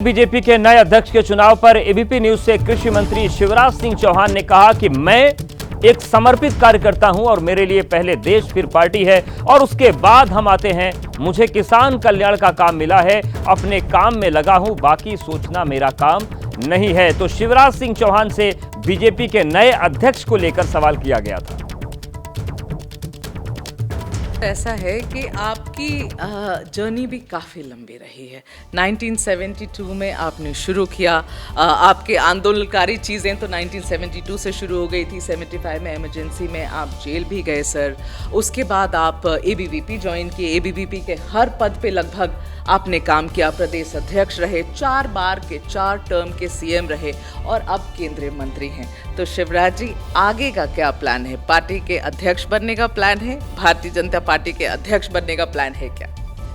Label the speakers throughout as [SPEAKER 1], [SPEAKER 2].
[SPEAKER 1] BJP के नए अध्यक्ष के चुनाव पर एबीपी न्यूज से कृषि मंत्री शिवराज सिंह चौहान ने कहा कि मैं एक समर्पित कार्यकर्ता हूं और मेरे लिए पहले देश फिर पार्टी है और उसके बाद हम आते हैं। मुझे किसान कल्याण का काम मिला है, अपने काम में लगा हूं, बाकी सोचना मेरा काम नहीं है। तो शिवराज सिंह चौहान से बीजेपी के नए अध्यक्ष को लेकर सवाल किया गया था।
[SPEAKER 2] ऐसा है कि आपकी जर्नी भी काफ़ी लंबी रही है। 1972 में आपने शुरू किया, आपके आंदोलनकारी चीज़ें तो 1972 से शुरू हो गई थी। 75 में इमरजेंसी में आप जेल भी गए सर। उसके बाद आप एबीवीपी ज्वाइन किए। एबीवीपी के हर पद पे लगभग आपने काम किया। प्रदेश अध्यक्ष रहे, 4 बार के 4 टर्म के सीएम रहे और अब केंद्रीय मंत्री हैं। तो शिवराज जी, आगे का क्या प्लान है? पार्टी के अध्यक्ष बनने का प्लान है? भारतीय जनता पार्टी के अध्यक्ष बनने का प्लान है क्या?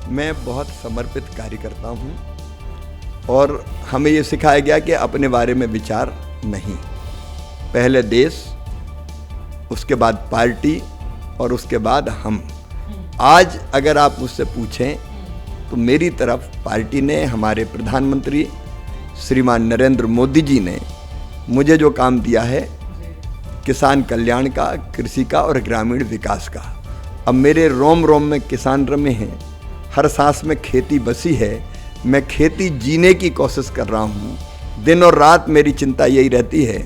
[SPEAKER 3] मैं बहुत समर्पित कार्यकर्ता हूँ और हमें ये सिखाया गया कि अपने बारे में विचार नहीं, पहले देश, उसके बाद पार्टी और उसके बाद हम। आज अगर आप मुझसे पूछें तो मेरी तरफ पार्टी ने, हमारे प्रधानमंत्री श्रीमान नरेंद्र मोदी जी ने मुझे जो काम दिया है किसान कल्याण का, कृषि का और ग्रामीण विकास का। अब मेरे रोम रोम में किसान रमे हैं, हर सांस में खेती बसी है। मैं खेती जीने की कोशिश कर रहा हूँ। दिन और रात मेरी चिंता यही रहती है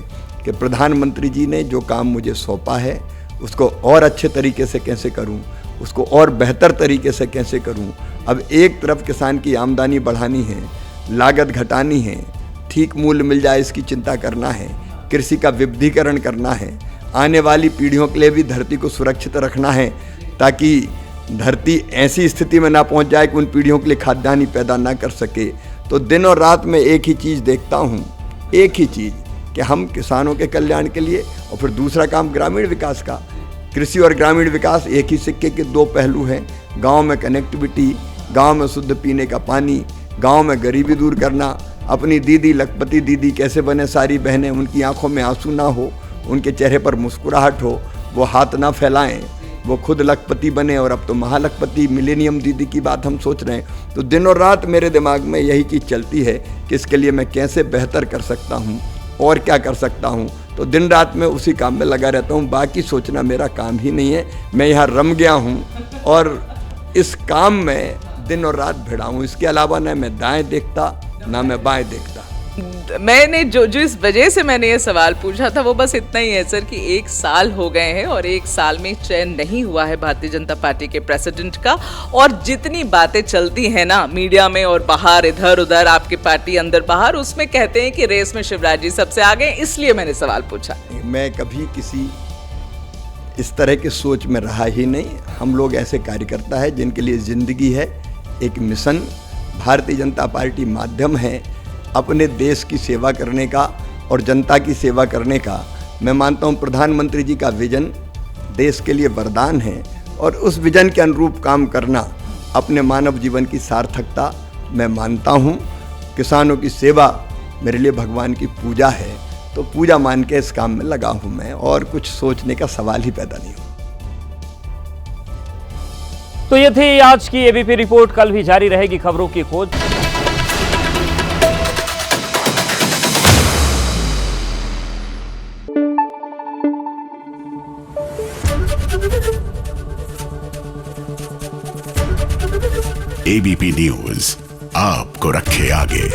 [SPEAKER 3] कि प्रधानमंत्री जी ने जो काम मुझे सौंपा है उसको और अच्छे तरीके से कैसे करूँ, उसको और बेहतर तरीके से कैसे करूँ। अब एक तरफ किसान की आमदनी बढ़ानी है, लागत घटानी है, ठीक मूल्य मिल जाए इसकी चिंता करना है, कृषि का विविधीकरण करना है, आने वाली पीढ़ियों के लिए भी धरती को सुरक्षित रखना है ताकि धरती ऐसी स्थिति में ना पहुंच जाए कि उन पीढ़ियों के लिए खाद्यान्न पैदा ना कर सके। तो दिन और रात मैं एक ही चीज़ देखता हूं, एक ही चीज़ कि हम किसानों के कल्याण के लिए, और फिर दूसरा काम ग्रामीण विकास का। कृषि और ग्रामीण विकास एक ही सिक्के के 2 पहलू हैं। गाँव में कनेक्टिविटी, गाँव में शुद्ध पीने का पानी, गाँव में गरीबी दूर करना। अपनी दीदी, लखपति दीदी कैसे बने सारी बहनें, उनकी आंखों में आंसू ना हो, उनके चेहरे पर मुस्कुराहट हो, वो हाथ ना फैलाएं, वो खुद लखपति बने और अब तो महालखपति मिलेनियम दीदी की बात हम सोच रहे हैं। तो दिन और रात मेरे दिमाग में यही चीज़ चलती है कि इसके लिए मैं कैसे बेहतर कर सकता हूँ और क्या कर सकता हूँ। तो दिन रात में उसी काम में लगा रहता हूँ, बाकी सोचना मेरा काम ही नहीं है। मैं यहाँ रम गया हूँ और इस काम में दिन और रात भिड़ा हूँ। इसके अलावा न मैं दाएँ देखता ना मैं बाएं देखता।
[SPEAKER 2] मैंने जो इस वजह से मैंने ये सवाल पूछा था वो बस इतना ही है सर कि 1 साल हो गए हैं और 1 साल में चयन नहीं हुआ है भारतीय जनता पार्टी के प्रेसिडेंट का। और जितनी बातें चलती हैं ना मीडिया में और बाहर, इधर उधर, आपकी पार्टी अंदर बाहर, उसमें कहते हैं कि रेस में शिवराज जी सबसे आगे हैं, इसलिए मैंने सवाल पूछा।
[SPEAKER 3] मैं कभी किसी इस तरह की सोच में रहा ही नहीं। हम लोग ऐसे कार्यकर्ता है जिनके लिए जिंदगी है एक मिशन। भारतीय जनता पार्टी माध्यम है अपने देश की सेवा करने का और जनता की सेवा करने का। मैं मानता हूँ प्रधानमंत्री जी का विजन देश के लिए वरदान है और उस विजन के अनुरूप काम करना अपने मानव जीवन की सार्थकता मैं मानता हूँ। किसानों की सेवा मेरे लिए भगवान की पूजा है, तो पूजा मान के इस काम में लगा हूँ मैं, और कुछ सोचने का सवाल ही पैदा नहीं हुआ।
[SPEAKER 1] तो ये थी आज की एबीपी रिपोर्ट। कल भी जारी रहेगी खबरों की खोज।
[SPEAKER 4] एबीपी न्यूज आपको रखे आगे।